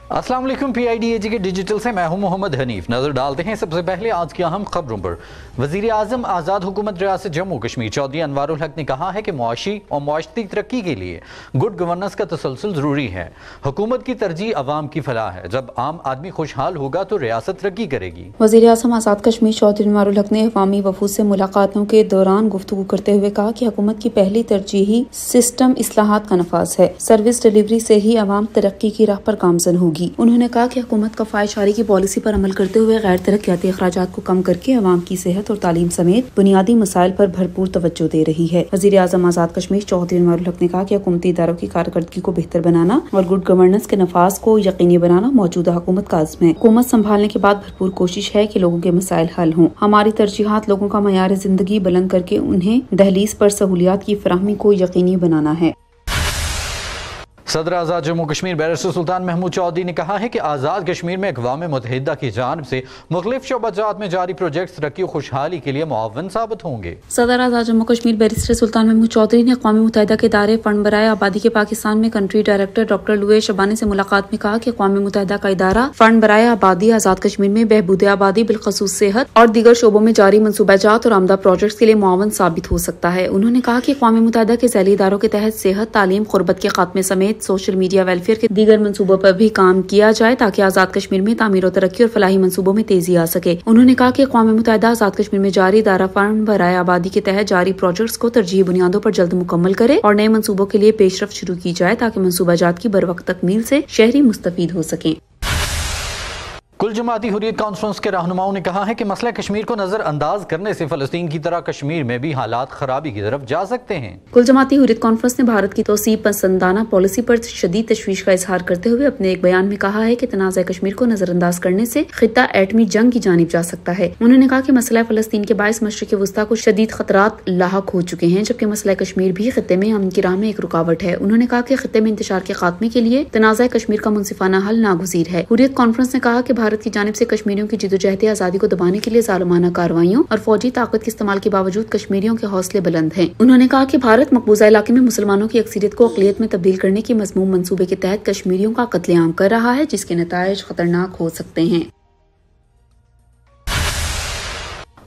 अस्सलाम वालेकुम। PIDAG के डिजिटल से मैं हूं मोहम्मद हनीफ। नजर डालते हैं सबसे पहले आज की अहम खबरों पर। वजीर आजम आज़ाद हुकूमत रियासत जम्मू कश्मीर चौधरी अनवारुल हक ने कहा है कि मुआशी और मुआशरती तरक्की के लिए गुड गवर्नेंस का तसलसल ज़रूरी है। हुकूमत की तरजीह अवाम की फलाह है। जब आम आदमी खुशहाल होगा तो रियासत तरक्की करेगी। वजीर आजम आज़ाद कश्मीर चौधरी अनवारुल हक ने अवामी वफूद से मुलाकातों के दौरान गुफ्तगू करते हुए कहा कि हुकूमत की पहली तरजीही सिस्टम इस्लाहात का नफाज है। सर्विस डिलीवरी से ही अवाम तरक्की की राह पर गामजन होगी। उन्होंने कहा कि हुकूमत कफायतशारी की पॉलिसी पर अमल करते हुए गैर तरक्याती अखराजात को कम करके अवाम की सेहत और तालीम समेत बुनियादी मसाइल पर भरपूर तवज्जो दे रही है। वजीर आजम आज़ाद कश्मीर चौधरी अनवारुल हक ने कहा कि हुकूमती इदारों की कारकर्दगी को बेहतर बनाना और गुड गवर्नेंस के नफाज को यकीनी बनाना मौजूदा हुकूमत का अज़्म है। हुकूमत संभालने के बाद भरपूर कोशिश है कि लोगों के मसाइल हल हों। हमारी तरजीहात लोगों का मयार जिंदगी बुलंद करके उन्हें दहलीज पर सहूलियात की फराहमी को यकीनी बनाना है। सदर आज़ाद जम्मू कश्मीर बैरिस्टर सुल्तान महमूद चौधरी ने कहा है कि आज़ाद कश्मीर में अक़वाम मुत्तहिदा की जानिब से मुख्तलिफ शोबाजात में जारी प्रोजेक्ट तरक्की और खुशहाली के लिए मुआवन साबित होंगे। सदर आज़ाद जम्मू कश्मीर बैरिस्टर सुल्तान महमूद चौधरी ने अक़वाम मुत्तहिदा के इदारे फंड बराए आबादी के पाकिस्तान में कंट्री डायरेक्टर डॉक्टर लुए शबानी से मुलाकात में कहा कि अक़वाम मुत्तहिदा का इदारा फंड बराए आबादी आज़ाद कश्मीर में बहबूद आबादी बिलखसूस सेहत और दीगर शोबों में जारी मनसूबाजात और आमदा प्रोजेक्ट के लिए मुआवन साबित हो सकता है। उन्होंने कहा कि अक़वाम मुत्तहिदा के ज़ैली इदारों के तहत सेहत, तालीम, गुर्बत के खात्मे समेत सोशल मीडिया वेलफेयर के दीगर मंसूबों पर भी काम किया जाए ताकि आज़ाद कश्मीर में तामीर और तरक्की और फलाही मंसूबों में तेजी आ सके। उन्होंने कहा कि अक़वाम मुत्तहिदा आज़ाद कश्मीर में जारी इदारा फंड बराए आबादी के तहत जारी प्रोजेक्ट्स को तरजीही बुनियादों पर जल्द मुकम्मल करे और नए मंसूबों के लिए पेशरफ्त शुरू की जाए ताकि मंसूबाजात की बरवक्त तकमील से शहरी मुस्तफीद हो सकें। कुल जमाती हुर्रियत कॉन्फ्रेंस के रहनुमाओं ने कहा है कि मसला कश्मीर को नजरअंदाज करने से फलस्तीन की तरह कश्मीर में भी हालात खराबी की तरफ जा सकते हैं। कुल जमाती हुर्रियत कॉन्फ्रेंस ने भारत की तोसीब पसंदाना पॉलिसी पर शदीद तशवीश का इजहार करते हुए अपने एक बयान में कहा है कि तनाज़ा कश्मीर को नजरअंदाज करने से खित्ता एटमी जंग की जानिब जा सकता है। उन्होंने कहा कि मसला फलस्तीन के बायस मशरिक़ वस्ता को शदीद खतरात लाहक हो चुके हैं, जबकि मसला कश्मीर भी खित्ते में अमन की राह में एक रुकावट है। उन्होंने कहा कि खित्ते में इंतशार के खात्मे के लिए तनाज़ा कश्मीर का मुनसिफाना हल नागुज़ीर है। हुर्रियत कॉन्फ्रेंस ने कहा कि भारत की जानिब से कश्मीरियों की जिदोजहद आजादी को दबाने के लिए जालिमाना कार्रवाइयों और फौजी ताकत के इस्तेमाल के बावजूद कश्मीरियों के हौसले बुलंद हैं। उन्होंने कहा कि भारत मकबूजा इलाके में मुसलमानों की अक्सरियत को अक़लियत में तब्दील करने के मज़मूम मंसूबे के तहत कश्मीरियों का कत्लेआम कर रहा है, जिसके नताइज खतरनाक हो सकते हैं।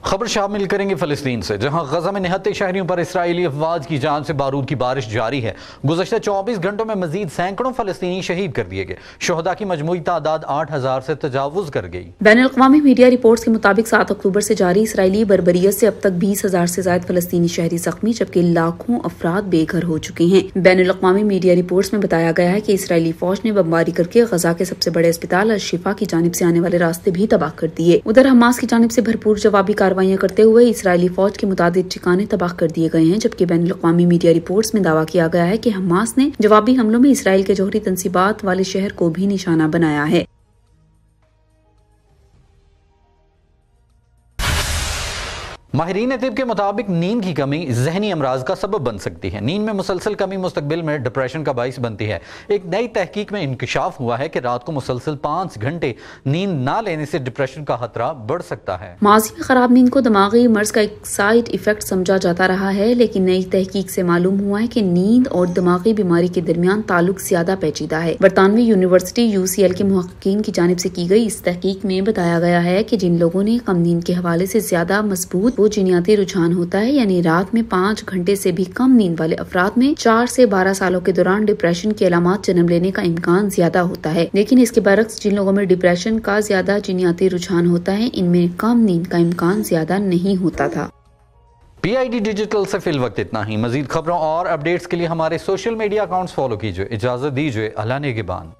खबर शामिल करेंगे फलस्तीन से, जहां गजा में निहत्ते शहरियों पर इसराइली अफवाज की जान से बारूद की बारिश जारी है। गुज़श्ता 24 घंटों में मजीद सैकड़ों फलस्तीनी शहीद कर दिए गए। शोहदा की मजमूई तादाद 8000 से तजावुज कर गई। बैनुल-अक़वामी मीडिया रिपोर्ट्स के मुताबिक 7 अक्टूबर से जारी इसराइली बर्बरियत से अब तक 20,000 से ज्यादा फलस्तीनी शहरी जख्मी, जबकि लाखों अफराद बेघर हो चुके हैं। बैनुल-अक़वामी मीडिया रिपोर्ट्स में बताया गया है कि इसराइली फौज ने बमबारी करके गजा के सबसे बड़े अस्पताल अल-शिफा की जानिब से आने वाले रास्ते भी तबाह कर दिए। उधर हमास की जानिब से भरपूर जवाबी कार्रवाइयां करते हुए इसराइली फौज के मुताबिक ठिकाने तबाह कर दिए गए हैं, जबकि बैनुल-अक़वामी मीडिया रिपोर्ट्स में दावा किया गया है कि हमास ने जवाबी हमलों में इसराइल के जौहरी तंसीबात वाले शहर को भी निशाना बनाया है। माहिरीन तिब के मुताबिक नींद की कमी जहनी अमराज का सबब बन सकती है। नींद में मुसलसल कमी मुस्तकबिल में डिप्रेशन का बाइस बनती है। एक नई तहकीक में इंकशाफ हुआ है कि रात को मुसलसल 5 घंटे नींद ना लेने से डिप्रेशन का खतरा बढ़ सकता है। माजी में खराब नींद को दिमागी मर्ज का एक साइड इफेक्ट समझा जाता रहा है, लेकिन नई तहकीक से मालूम हुआ है कि नींद और दिमागी बीमारी के दरमियान ताल्लुक ज्यादा पेचीदा है। बरतानवी यूनिवर्सिटी UCL के मुहक्कीकीन की जानिब से की गई इस तहकीक में बताया गया है कि जिन लोगों ने कम नींद के हवाले से ज्यादा मजबूत जीनियाती रुझान होता है, यानी रात में 5 घंटे से भी कम नींद वाले अफराद में 4 से 12 सालों के दौरान डिप्रेशन की अलामात जन्म लेने का इम्कान ज्यादा होता है। लेकिन इसके बरक्स जिन लोगों में डिप्रेशन का ज्यादा जीनियाती रुझान होता है, इनमें कम नींद का इम्कान ज्यादा नहीं होता था। PID डिजिटल से फिल वक्त इतना ही। मजीद खबरों और अपडेट्स के लिए हमारे सोशल मीडिया अकाउंट्स फॉलो कीजिए। इजाजत दीजिए। अल्लाह नेगेबान।